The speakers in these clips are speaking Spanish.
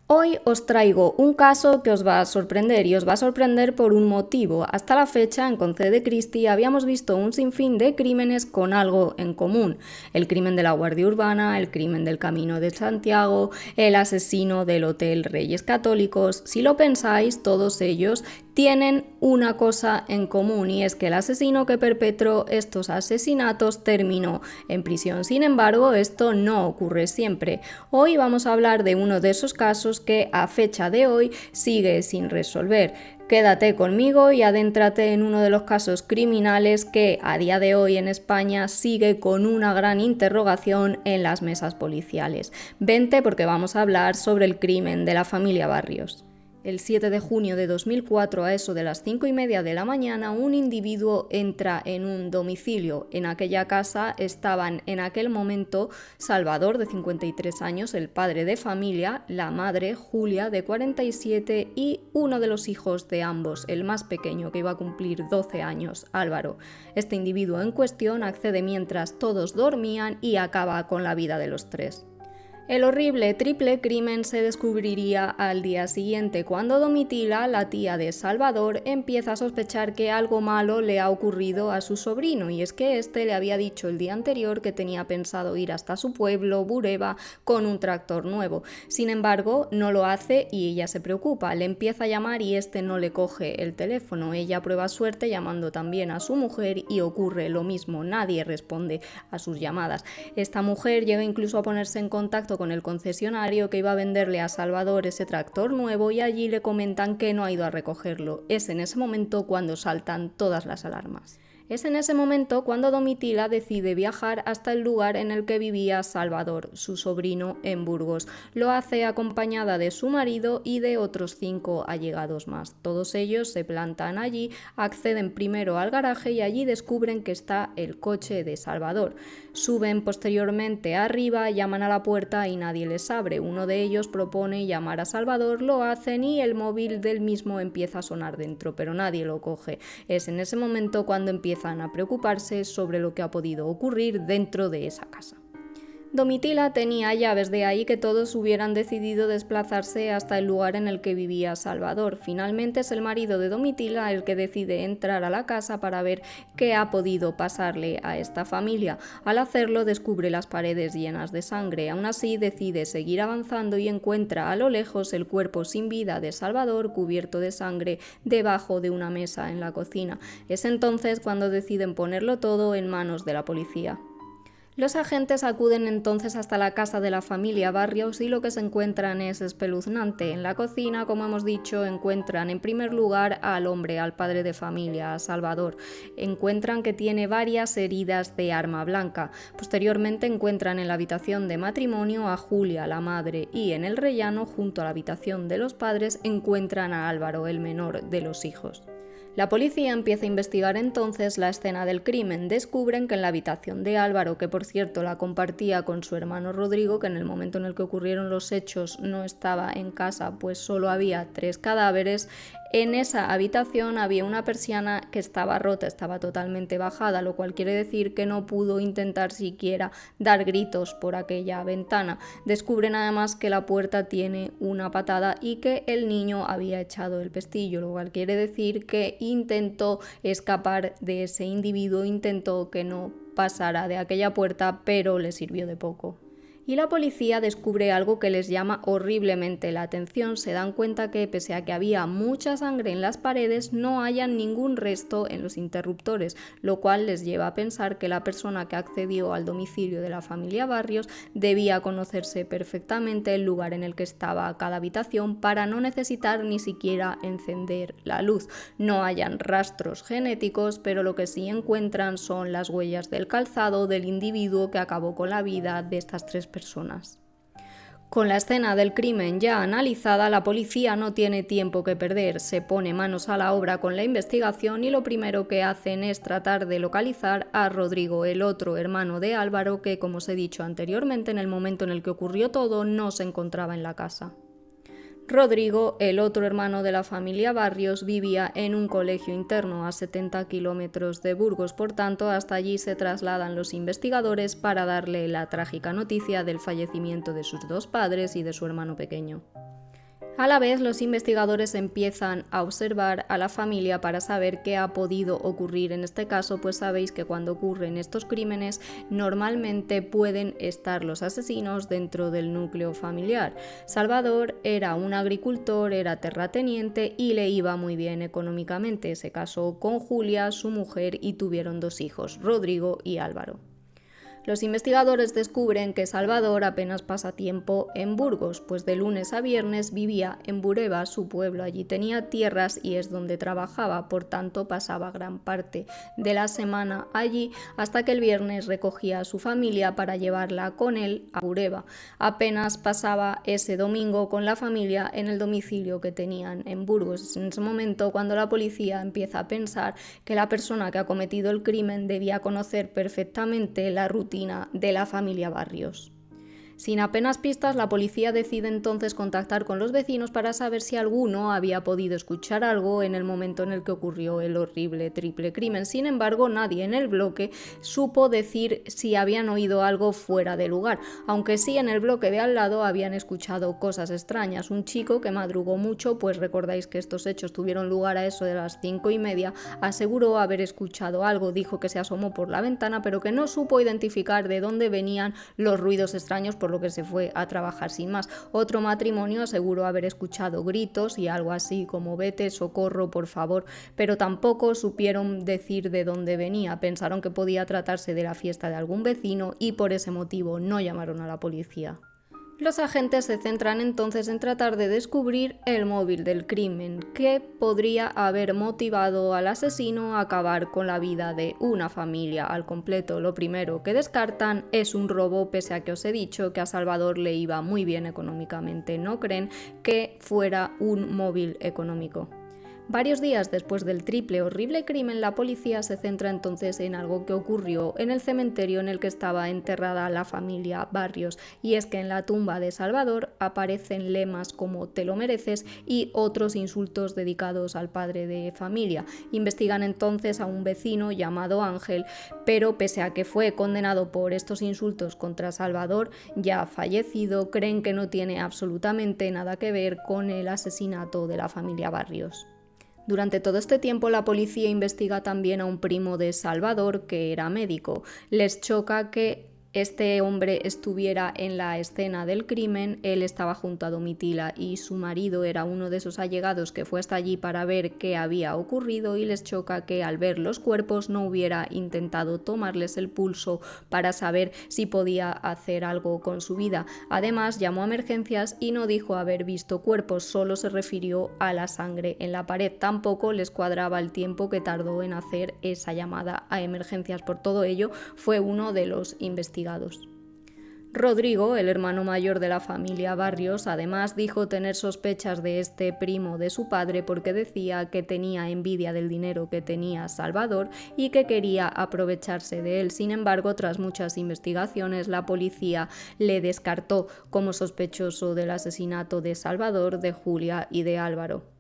Hoy os traigo un caso que os va a sorprender y os va a sorprender por un motivo. Hasta la fecha, en Conce de Cristi, habíamos visto un sinfín de crímenes con algo en común. El crimen de la Guardia Urbana, el crimen del Camino de Santiago, el asesino del Hotel Reyes Católicos. Si lo pensáis, todos ellos tienen una cosa en común y es que el asesino que perpetró estos asesinatos terminó en prisión. Sin embargo, esto no ocurre siempre. Hoy vamos a hablar de uno de esos casos que a fecha de hoy sigue sin resolver. Quédate conmigo y adéntrate en uno de los casos criminales que a día de hoy en España sigue con una gran interrogación en las mesas policiales. Vente porque vamos a hablar sobre el crimen de la familia Barrios. El 7 de junio de 2004, a eso de las 5:30 de la mañana, un individuo entra en un domicilio. En aquella casa estaban en aquel momento Salvador, de 53 años, el padre de familia, la madre, Julia, de 47, y uno de los hijos de ambos, el más pequeño, que iba a cumplir 12 años, Álvaro. Este individuo en cuestión accede mientras todos dormían y acaba con la vida de los tres. El horrible triple crimen se descubriría al día siguiente, cuando Domitila, la tía de Salvador, empieza a sospechar que algo malo le ha ocurrido a su sobrino, y es que este le había dicho el día anterior que tenía pensado ir hasta su pueblo, Bureba, con un tractor nuevo. Sin embargo, no lo hace y ella se preocupa, le empieza a llamar y este no le coge el teléfono. Ella prueba suerte llamando también a su mujer y ocurre lo mismo, nadie responde a sus llamadas. Esta mujer llega incluso a ponerse en contacto con el concesionario que iba a venderle a Salvador ese tractor nuevo y allí le comentan que no ha ido a recogerlo. Es en ese momento cuando saltan todas las alarmas. Es en ese momento cuando Domitila decide viajar hasta el lugar en el que vivía Salvador, su sobrino, en Burgos. Lo hace acompañada de su marido y de otros 5 allegados más. Todos ellos se plantan allí, acceden primero al garaje y allí descubren que está el coche de Salvador. Suben posteriormente arriba, llaman a la puerta y nadie les abre. Uno de ellos propone llamar a Salvador, lo hacen y el móvil del mismo empieza a sonar dentro, pero nadie lo coge. Es en ese momento cuando empiezan a preocuparse sobre lo que ha podido ocurrir dentro de esa casa. Domitila tenía llaves, de ahí que todos hubieran decidido desplazarse hasta el lugar en el que vivía Salvador. Finalmente es el marido de Domitila el que decide entrar a la casa para ver qué ha podido pasarle a esta familia. Al hacerlo descubre las paredes llenas de sangre. Aún así decide seguir avanzando y encuentra a lo lejos el cuerpo sin vida de Salvador cubierto de sangre debajo de una mesa en la cocina. Es entonces cuando deciden ponerlo todo en manos de la policía. Los agentes acuden entonces hasta la casa de la familia Barrios y lo que se encuentran es espeluznante. En la cocina, como hemos dicho, encuentran en primer lugar al hombre, al padre de familia, a Salvador. Encuentran que tiene varias heridas de arma blanca. Posteriormente encuentran en la habitación de matrimonio a Julia, la madre, y en el rellano, junto a la habitación de los padres, encuentran a Álvaro, el menor de los hijos. La policía empieza a investigar entonces la escena del crimen. Descubren que en la habitación de Álvaro, que por cierto la compartía con su hermano Rodrigo, que en el momento en el que ocurrieron los hechos no estaba en casa, pues solo había 3 cadáveres, en esa habitación había una persiana que estaba rota, estaba totalmente bajada, lo cual quiere decir que no pudo intentar siquiera dar gritos por aquella ventana. Descubren además que la puerta tiene una patada y que el niño había echado el pestillo, lo cual quiere decir que intentó escapar de ese individuo, intentó que no pasara de aquella puerta, pero le sirvió de poco. Y la policía descubre algo que les llama horriblemente la atención. Se dan cuenta que, pese a que había mucha sangre en las paredes, no hayan ningún resto en los interruptores, lo cual les lleva a pensar que la persona que accedió al domicilio de la familia Barrios debía conocerse perfectamente el lugar en el que estaba cada habitación para no necesitar ni siquiera encender la luz. No hayan rastros genéticos, pero lo que sí encuentran son las huellas del calzado del individuo que acabó con la vida de estas 3 personas. Con la escena del crimen ya analizada, la policía no tiene tiempo que perder, se pone manos a la obra con la investigación y lo primero que hacen es tratar de localizar a Rodrigo, el otro hermano de Álvaro, que, como os he dicho anteriormente, en el momento en el que ocurrió todo no se encontraba en la casa. Rodrigo, el otro hermano de la familia Barrios, vivía en un colegio interno a 70 kilómetros de Burgos, por tanto, hasta allí se trasladan los investigadores para darle la trágica noticia del fallecimiento de sus 2 padres y de su hermano pequeño. A la vez, los investigadores empiezan a observar a la familia para saber qué ha podido ocurrir. En este caso, pues sabéis que cuando ocurren estos crímenes, normalmente pueden estar los asesinos dentro del núcleo familiar. Salvador era un agricultor, era terrateniente y le iba muy bien económicamente. Se casó con Julia, su mujer, y tuvieron 2 hijos, Rodrigo y Álvaro. Los investigadores descubren que Salvador apenas pasa tiempo en Burgos, pues de lunes a viernes vivía en Bureba, su pueblo. Allí tenía tierras y es donde trabajaba, por tanto pasaba gran parte de la semana allí hasta que el viernes recogía a su familia para llevarla con él a Bureba. Apenas pasaba ese domingo con la familia en el domicilio que tenían en Burgos. Es en ese momento cuando la policía empieza a pensar que la persona que ha cometido el crimen debía conocer perfectamente la rutina de la familia Barrios. Sin apenas pistas, la policía decide entonces contactar con los vecinos para saber si alguno había podido escuchar algo en el momento en el que ocurrió el horrible triple crimen. Sin embargo, nadie en el bloque supo decir si habían oído algo fuera de lugar, aunque sí en el bloque de al lado habían escuchado cosas extrañas. Un chico que madrugó mucho, pues recordáis que estos hechos tuvieron lugar a eso de las 5:30, aseguró haber escuchado algo, dijo que se asomó por la ventana, pero que no supo identificar de dónde venían los ruidos extraños, por lo que se fue a trabajar sin más. Otro matrimonio aseguró haber escuchado gritos y algo así como vete, socorro, por favor, pero tampoco supieron decir de dónde venía. Pensaron que podía tratarse de la fiesta de algún vecino y por ese motivo no llamaron a la policía. Los agentes se centran entonces en tratar de descubrir el móvil del crimen, que podría haber motivado al asesino a acabar con la vida de una familia al completo. Lo primero que descartan es un robo, pese a que os he dicho que a Salvador le iba muy bien económicamente. No creen que fuera un móvil económico. Varios días después del triple horrible crimen, la policía se centra entonces en algo que ocurrió en el cementerio en el que estaba enterrada la familia Barrios, y es que en la tumba de Salvador aparecen lemas como "te lo mereces" y otros insultos dedicados al padre de familia. Investigan entonces a un vecino llamado Ángel, pero pese a que fue condenado por estos insultos contra Salvador, ya fallecido, creen que no tiene absolutamente nada que ver con el asesinato de la familia Barrios. Durante todo este tiempo la policía investiga también a un primo de Salvador que era médico. Les choca que este hombre estuviera en la escena del crimen. Él estaba junto a Domitila y su marido era uno de esos allegados que fue hasta allí para ver qué había ocurrido, y les choca que al ver los cuerpos no hubiera intentado tomarles el pulso para saber si podía hacer algo con su vida. Además, llamó a emergencias y no dijo haber visto cuerpos, solo se refirió a la sangre en la pared. Tampoco les cuadraba el tiempo que tardó en hacer esa llamada a emergencias. Por todo ello, fue uno de los investigadores. Rodrigo, el hermano mayor de la familia Barrios, además dijo tener sospechas de este primo de su padre porque decía que tenía envidia del dinero que tenía Salvador y que quería aprovecharse de él. Sin embargo, tras muchas investigaciones, la policía le descartó como sospechoso del asesinato de Salvador, de Julia y de Álvaro.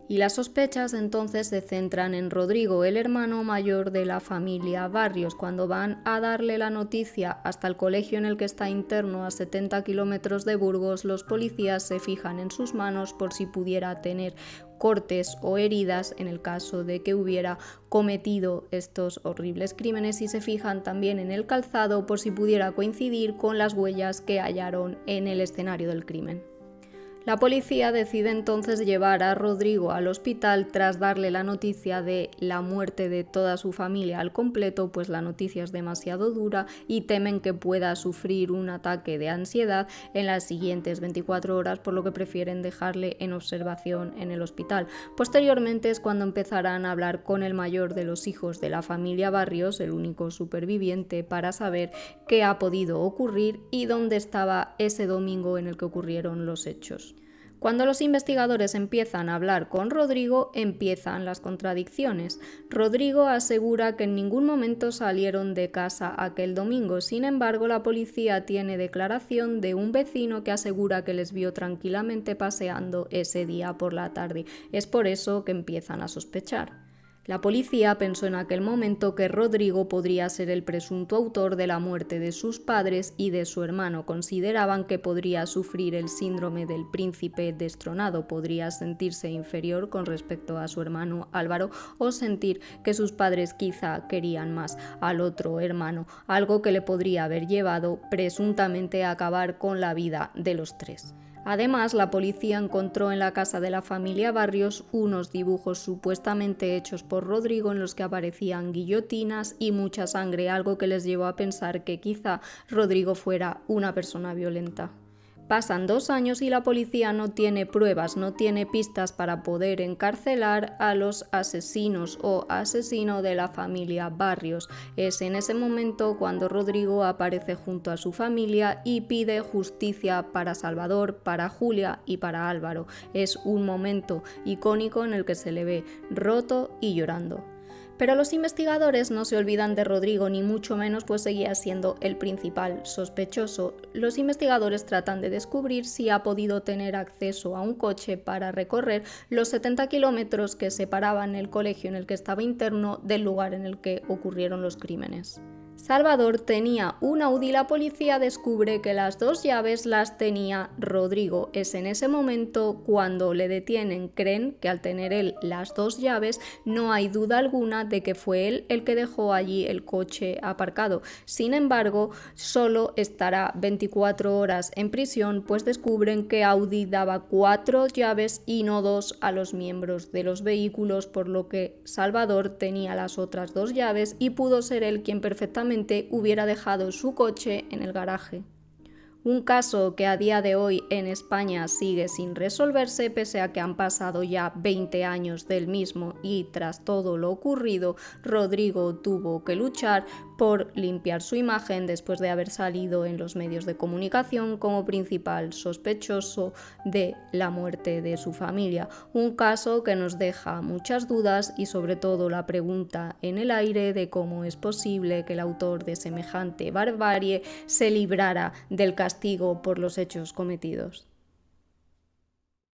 Y las sospechas entonces se centran en Rodrigo, el hermano mayor de la familia Barrios. Cuando van a darle la noticia hasta el colegio en el que está interno a 70 kilómetros de Burgos, los policías se fijan en sus manos por si pudiera tener cortes o heridas en el caso de que hubiera cometido estos horribles crímenes, y se fijan también en el calzado por si pudiera coincidir con las huellas que hallaron en el escenario del crimen. La policía decide entonces llevar a Rodrigo al hospital tras darle la noticia de la muerte de toda su familia al completo, pues la noticia es demasiado dura y temen que pueda sufrir un ataque de ansiedad en las siguientes 24 horas, por lo que prefieren dejarle en observación en el hospital. Posteriormente es cuando empezarán a hablar con el mayor de los hijos de la familia Barrios, el único superviviente, para saber qué ha podido ocurrir y dónde estaba ese domingo en el que ocurrieron los hechos. Cuando los investigadores empiezan a hablar con Rodrigo, empiezan las contradicciones. Rodrigo asegura que en ningún momento salieron de casa aquel domingo. Sin embargo, la policía tiene declaración de un vecino que asegura que les vio tranquilamente paseando ese día por la tarde. Es por eso que empiezan a sospechar. La policía pensó en aquel momento que Rodrigo podría ser el presunto autor de la muerte de sus padres y de su hermano. Consideraban que podría sufrir el síndrome del príncipe destronado, podría sentirse inferior con respecto a su hermano Álvaro o sentir que sus padres quizá querían más al otro hermano, algo que le podría haber llevado presuntamente a acabar con la vida de los tres. Además, la policía encontró en la casa de la familia Barrios unos dibujos supuestamente hechos por Rodrigo en los que aparecían guillotinas y mucha sangre, algo que les llevó a pensar que quizá Rodrigo fuera una persona violenta. Pasan 2 años y la policía no tiene pruebas, no tiene pistas para poder encarcelar a los asesinos o asesino de la familia Barrios. Es en ese momento cuando Rodrigo aparece junto a su familia y pide justicia para Salvador, para Julia y para Álvaro. Es un momento icónico en el que se le ve roto y llorando. Pero los investigadores no se olvidan de Rodrigo, ni mucho menos, pues seguía siendo el principal sospechoso. Los investigadores tratan de descubrir si ha podido tener acceso a un coche para recorrer los 70 kilómetros que separaban el colegio en el que estaba interno del lugar en el que ocurrieron los crímenes. Salvador tenía un Audi y la policía descubre que las 2 llaves las tenía Rodrigo. Es en ese momento cuando le detienen. Creen que al tener él las 2 llaves no hay duda alguna de que fue él el que dejó allí el coche aparcado. Sin embargo, solo estará 24 horas en prisión, pues descubren que Audi daba 4 llaves y no 2 a los miembros de los vehículos, por lo que Salvador tenía las otras 2 llaves y pudo ser él quien perfectamente hubiera dejado su coche en el garaje. Un caso que a día de hoy en España sigue sin resolverse, pese a que han pasado ya 20 años del mismo, y tras todo lo ocurrido, Rodrigo tuvo que luchar por limpiar su imagen después de haber salido en los medios de comunicación como principal sospechoso de la muerte de su familia. Un caso que nos deja muchas dudas y sobre todo la pregunta en el aire de cómo es posible que el autor de semejante barbarie se librara del castigo por los hechos cometidos.